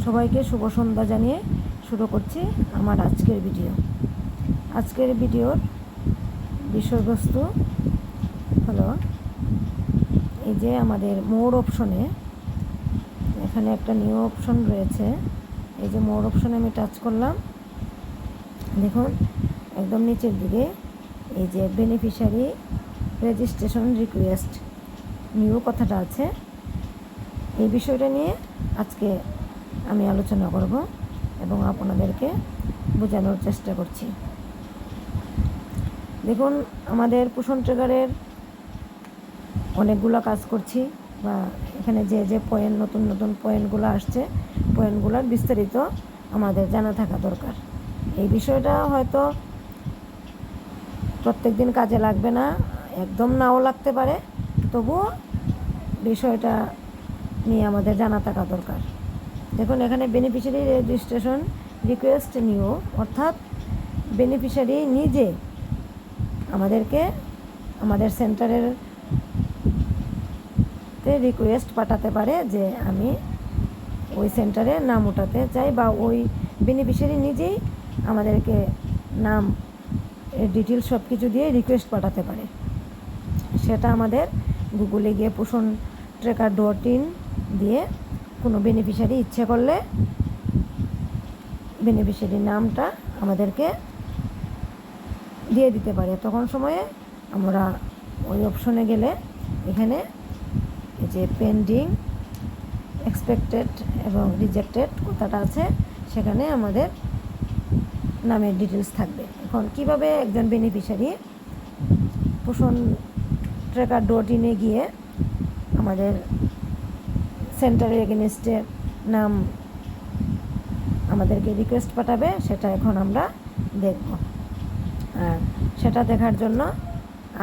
সবাইকে শুভ সন্ধ্যা জানিয়ে শুরু করছি আমার আজকের ভিডিও। আজকের ভিডিওর বিষয়বস্তু হলো এই যে আমাদের মোর অপশনে এখানে একটা নিউ অপশন রয়েছে। এই যে মোর অপশনে আমি টাচ করলাম, দেখুন একদম নিচের দিকে এই যে বেনিফিশিয়ারি রেজিস্ট্রেশন রিকোয়েস্ট নিউ কথাটা আছে। এই বিষয়টা নিয়ে আজকে আমি আলোচনা করব এবং আপনাদেরকে বোঝানোর চেষ্টা করছি। দেখুন, আমাদের পোষণ ট্রেগারের অনেকগুলো কাজ করছি, বা এখানে যে যে পয়েন্ট নতুন নতুন পয়েন্টগুলো আসছে, পয়েন্টগুলোর বিস্তারিত আমাদের জানা থাকা দরকার। এই বিষয়টা হয়তো প্রত্যেক দিন কাজে লাগবে না, একদম নাও লাগতে পারে, তবুও বিষয়টা নিয়ে আমাদের জানা থাকা দরকার। দেখুন, এখানে বেনিফিশিয়ারি রেজিস্ট্রেশন রিকোয়েস্ট নিউ, অর্থাৎ বেনিফিশিয়ারি নিজে আমাদেরকে আমাদের সেন্টারের রিকোয়েস্ট পাঠাতে পারে যে আমি ওই সেন্টারে নাম ওঠাতে চাই, বা ওই বেনিফিশিয়ারি নিজেই আমাদেরকে নাম ডিটেলস সব কিছু দিয়ে রিকোয়েস্ট পাঠাতে পারে। সেটা আমাদের গুগলে গিয়ে পোষণ ট্রেকার .in দিয়ে কোনো বেনিফিশিয়ারি ইচ্ছে করলে বেনিফিশিয়ারি নামটা আমাদেরকে দিয়ে দিতে পারে। তখন সময়ে আমরা ওই অপশনে গেলে এখানে এই যে পেন্ডিং, এক্সপেক্টেড এবং রিজেক্টেড কথাটা আছে, সেখানে আমাদের নামের ডিটেলস থাকবে। এখন কিভাবে একজন বেনিফিশিয়ারি পোষণ ট্রেকার .in গিয়ে আমাদের সেন্টারের এগেনস্টে নাম আমাদেরকে রিকোয়েস্ট পাঠাবে, সেটা এখন আমরা দেখব। আর সেটা দেখার জন্য,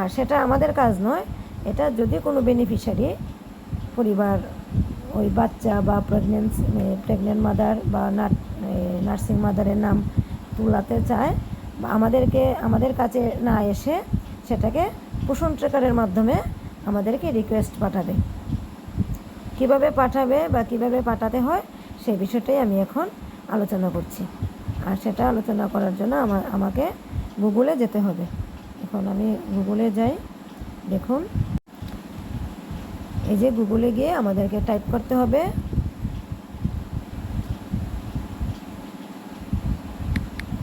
আর সেটা আমাদের কাজ নয়, এটা যদি কোনো বেনিফিশিয়ারি পরিবার ওই বাচ্চা বা প্রেগনেন্ট মাদার বা নার্সিং মাদারের নাম তোলাতে চায়, বা আমাদের কাছে না এসে সেটাকে পোষণ ট্রেকারের মাধ্যমে আমাদেরকে রিকোয়েস্ট পাঠাবে। কিভাবে পাঠাবে বা কিভাবে পাঠাতে হয় সেই বিষয়টাই আমি এখন আলোচনা করছি। আর সেটা আলোচনা করার জন্য আমাকে গুগলে যেতে হবে। এখন আমি গুগলে যাই। দেখুন, এই যে গুগলে গিয়ে আমাদেরকে টাইপ করতে হবে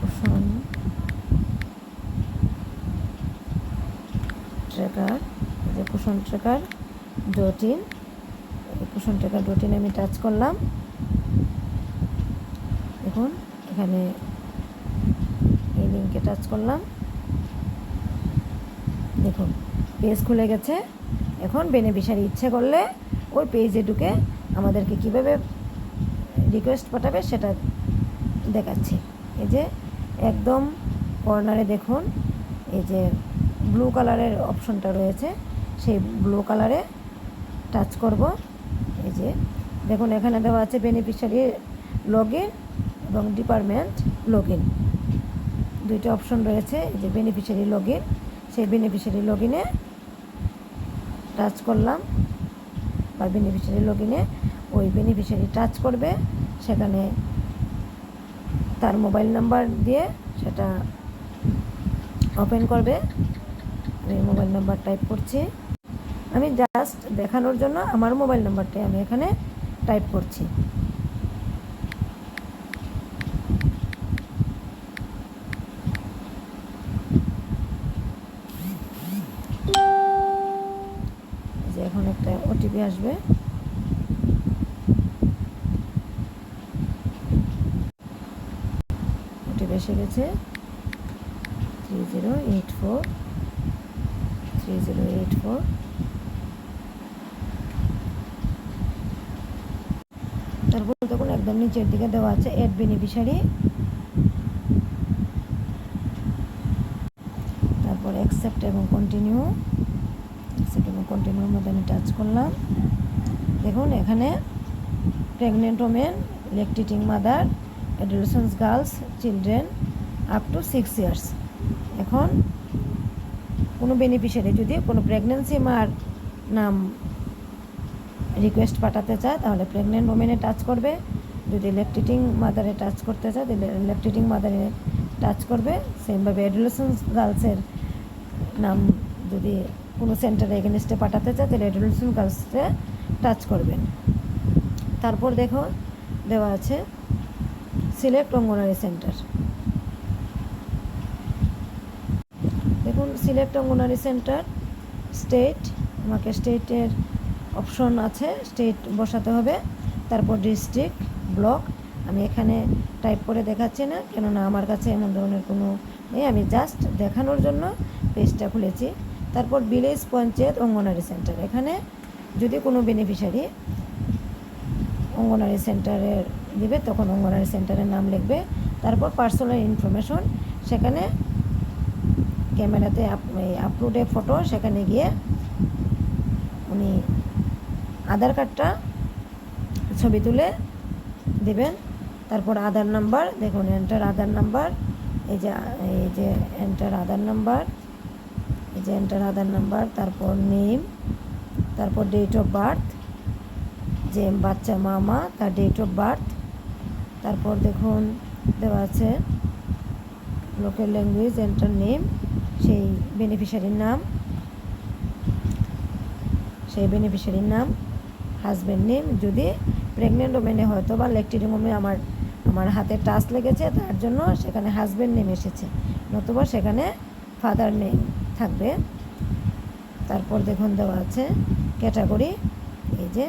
পোষণ ট্রেকার, এই যে পোষণ ট্রেকার .in, পোষণ ট্রেকার .in আমি টাচ করলাম। দেখুন, এখানে এই লিঙ্কে টাচ করলাম, দেখুন পেজ খুলে গেছে। এখন বেনিফিশিয়ারি ইচ্ছে করলে ওই পেজে ঢুকে আমাদেরকে কিভাবে রিকোয়েস্ট পাঠাবে সেটা দেখাচ্ছি। এই যে একদম কর্নারে দেখুন এই যে ব্লু কালারের অপশনটা রয়েছে, সেই ব্লু কালারে টাচ করব। এই যে দেখুন, এখানে দেওয়া আছে বেনিফিশিয়ারি লগ ইন এবং ডিপার্টমেন্ট লগ ইন, দুইটা অপশন রয়েছে। এই যে বেনিফিশিয়ারি লগ ইন, সেই বেনিফিশিয়ারি লগ ইনে টাচ করলাম, বা বেনিফিশিয়ারি লগ ইনে ওই বেনিফিশিয়ারি টাচ করবে, সেখানে তার মোবাইল নাম্বার দিয়ে সেটা ওপেন করবে। আমি মোবাইল নাম্বার টাইপ করছি, আমি জাস্ট দেখানোর জন্য আমার মোবাইল নাম্বারটাই আমি এখানে টাইপ করছি। যে এখন একটা ওটিপি আসবে, ওটিপি এসে গেছে 3084। তারপর তখন একদম নিচের দিকে দেওয়া আছে অ্যাড বেনিফিশিয়ারি, তারপর অ্যাকসেপ্ট এবং কন্টিনিউ। কন্টিনিউর মধ্যে আমি টাচ করলাম। দেখুন, এখানে pregnant women, lactating mother, adolescent girls, children up to 6 years. এখন কোনো বেনিফিশিয়ারি যদি কোনো প্রেগনেন্সি মার নাম রিকোয়েস্ট পাঠাতে চায়, তাহলে প্রেগনেন্ট ওমেনে টাচ করবে, যদি ল্যাকটেটিং মাদারে টাচ করতে চায় তাহলে ল্যাকটেটিং মাদারে টাচ করবে। সেমভাবে অ্যাডোলেসেন্স গার্লসের নাম যদি কোনো সেন্টারে এগেনস্টে পাঠাতে চায় তাহলে অ্যাডোলেসেন্স গার্লসে টাচ করবেন। তারপর দেখো দেওয়া আছে সিলেক্ট অঙ্গনারী সেন্টার। দেখুন সিলেক্ট অঙ্গনারী সেন্টার স্টেট, আমাকে স্টেটের অপশন আছে, স্টেট বসাতে হবে। তারপর ডিস্ট্রিক্ট, ব্লক, আমি এখানে টাইপ করে দেখাচ্ছি না, কেননা আমার কাছে এমন ধরনের কোনো নেই, আমি জাস্ট দেখানোর জন্য পেজটা খুলেছি। তারপর ভিলেজ, পঞ্চায়েত, অঙ্গনারী সেন্টার, এখানে যদি কোনো বেনিফিশিয়ারি অঙ্গনারী সেন্টারের দিবে তখন অঙ্গনারী সেন্টারের নাম লিখবে। তারপর পার্সোনাল ইনফরমেশন, সেখানে ক্যামেরাতে আপলোডে ফটো, সেখানে গিয়ে উনি আধার কার্ডটা ছবি তুলে দেবেন। তারপর আধার নাম্বার, দেখুন এন্টার আধার নাম্বার, এই যে এন্টার আধার নাম্বার, এই যে এন্টার আধার নাম্বার। তারপর নেম, তারপর ডেট অফ বার্থ, যে বাচ্চা মামা তার ডেট অফ বার্থ। তারপর দেখুন দেওয়া আছে লোকাল ল্যাঙ্গুয়েজ, এন্টার নেম, সেই বেনিফিশিয়ারির নাম, সেই বেনিফিশিয়ারির নাম, হাজব্যান্ড নেম, যদি প্রেগনেন্ট ওমেনে হয়তো বা ল্যাকটেটিং ওমে আমার হাতে টাচ লেগেছে তার জন্য সেখানে হাজব্যান্ড নেম এসেছে, নতুবা সেখানে ফাদার নেম থাকবে। তারপর দেখুন দেওয়া আছে ক্যাটাগরি, এই যে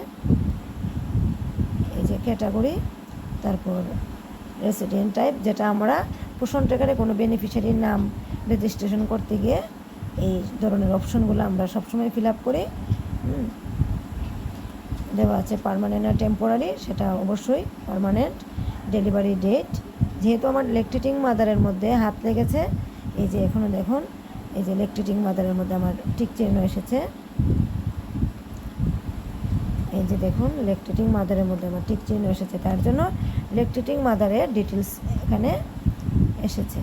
ক্যাটাগরি। তারপর রেসিডেন্ট টাইপ, যেটা আমরা পোষণ ট্র্যাকারে কোনো বেনিফিশিয়ারির নাম রেজিস্ট্রেশন করতে গিয়ে এই ধরনের অপশনগুলো আমরা সবসময় ফিল আপ করি। দেওয়া আছে পার্মানেন্ট আর টেম্পোরারি, সেটা অবশ্যই পার্মানেন্ট। ডেলিভারি ডেট, যেহেতু আমার ল্যাকটেটিং মাদারের মধ্যে হাত লেগেছে, এই যে এখনও দেখুন এই যে ল্যাকটেটিং মাদারের মধ্যে আমার টিক চিহ্ন এসেছে, এই যে দেখুন ল্যাকটেটিং মাদারের মধ্যে আমার টিক চিহ্ন এসেছে, তার জন্য ল্যাকটেটিং মাদারের ডিটেলস এখানে এসেছে।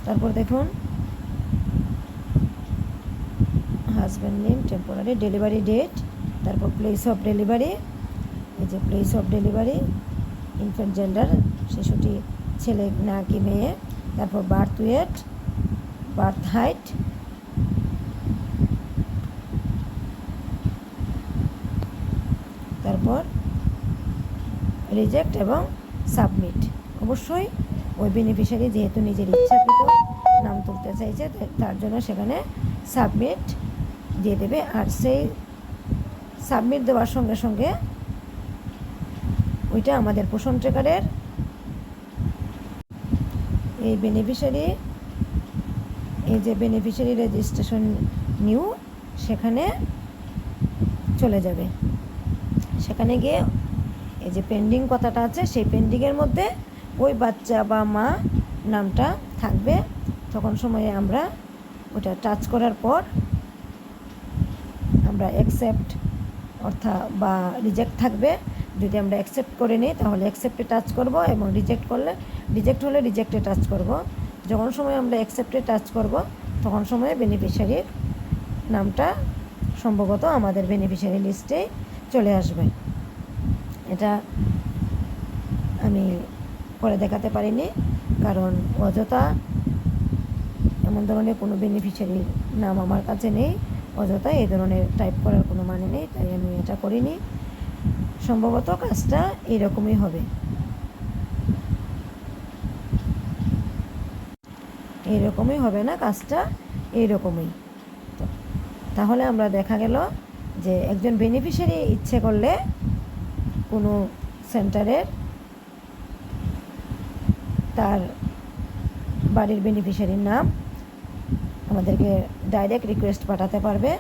তারপর দেখুন husband name, temporary, delivery date, তারপর প্লেস অফ ডেলিভারি, এই যে place of delivery, infant gender, শিশুটি ছেলে না কি মেয়ে, তারপর বার্থ ওয়েট, বার্থ হাইট, তারপর রিজেক্ট এবং সাবমিট। অবশ্যই ওই বেনিফিশিয়ারি যেহেতু নিজের ইচ্ছাকৃত নাম তুলতে চাইছে তার জন্য সেখানে সাবমিট দিয়ে দেবে। আর সেই সাবমিট দেওয়ার সঙ্গে সঙ্গে ওইটা আমাদের পোষণ ট্র্যাকারের এই বেনিফিশিয়ারি, এই যে বেনিফিশিয়ারি রেজিস্ট্রেশন নিউ, সেখানে চলে যাবে। সেখানে গিয়ে এই যে পেন্ডিং কথাটা আছে, সেই পেন্ডিংয়ের মধ্যে ওই বাচ্চা বা মা নামটা থাকবে। তখন সময়ে আমরা ওটা টাচ করার পর আমরা অ্যাকসেপ্ট অর্থাৎ বা রিজেক্ট থাকবে। যদি আমরা অ্যাকসেপ্ট করে নিই তাহলে অ্যাকসেপ্টে টাচ করব, এবং রিজেক্ট হলে রিজেক্টে টাচ করব। যখন সময় আমরা অ্যাকসেপ্টে টাচ করব তখন সময়ে বেনিফিশিয়ারির নামটা সম্ভবত আমাদের বেনিফিশিয়ারি লিস্টে চলে আসবে। এটা আমি করে দেখাতে পারিনি, কারণ অযথা এমন ধরনের কোনো বেনিফিশিয়ারির নাম আমার কাছে নেই, অযথা এই ধরনের টাইপ করার কোনো মানে নেই, তাই আমি এটা করিনি। সম্ভবত কাজটা এইরকমই হবে, এইরকমই হবে না, কাজটা এইরকমই। তাহলে আমরা দেখা গেল যে একজন বেনিফিশিয়ারি ইচ্ছে করলে কোনো সেন্টারের তার বাড়ির বেনিফিশিয়ারির নাম আমাদেরকে ডাইরেক্ট রিকোয়েস্ট পাঠাতে পারবে।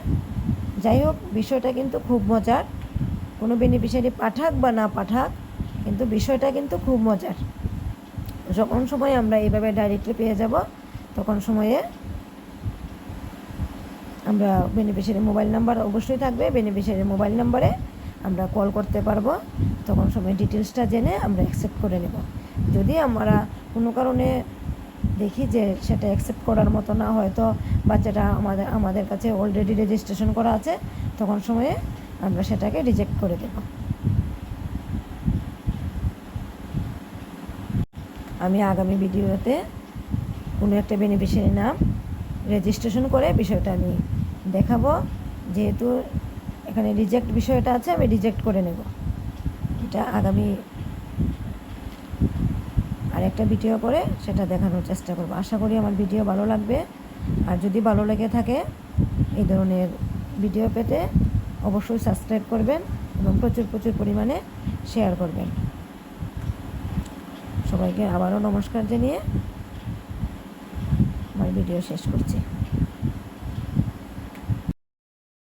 যাই হোক, বিষয়টা কিন্তু খুব মজার, কোনো বেনিফিশিয়ারি পাঠাক বা না পাঠাক, কিন্তু বিষয়টা কিন্তু খুব মজার। যখন সময় আমরা এইভাবে ডাইরেক্টলি পেয়ে যাব তখন সময়ে আমরা বেনিফিশিয়ারি মোবাইল নাম্বার অবশ্যই থাকবে, বেনিফিশিয়ারি মোবাইল নাম্বারে আমরা কল করতে পারবো। তখন সময় ডিটেলসটা জেনে আমরা অ্যাকসেপ্ট করে নেব। যদি আমরা কোনো কারণে দেখি যে সেটা অ্যাকসেপ্ট করার মতো না, হয়তো বাচ্চাটা আমাদের কাছে অলরেডি রেজিস্ট্রেশন করা আছে, তখন সময়ে আমরা সেটাকে রিজেক্ট করে দেব। আমি আগামী ভিডিওতে কোনো একটা বেনিফিশিয়ারি নাম রেজিস্ট্রেশন করে বিষয়টা আমি দেখাবো। যেহেতু এখানে রিজেক্ট বিষয়টা আছে, আমি রিজেক্ট করে নেব। এটা আগামী আরেকটা ভিডিও করে সেটা দেখানোর চেষ্টা করব। আশা করি আমার ভিডিও ভালো লাগবে। আর যদি ভালো লেগে থাকে এই ধরনের ভিডিও পেতে অবশ্যই সাবস্ক্রাইব করবেন এবং প্রচুর পরিমাণে শেয়ার করবেন। সবাইকে আবারও নমস্কার জানিয়ে আমার ভিডিও শেষ করছি।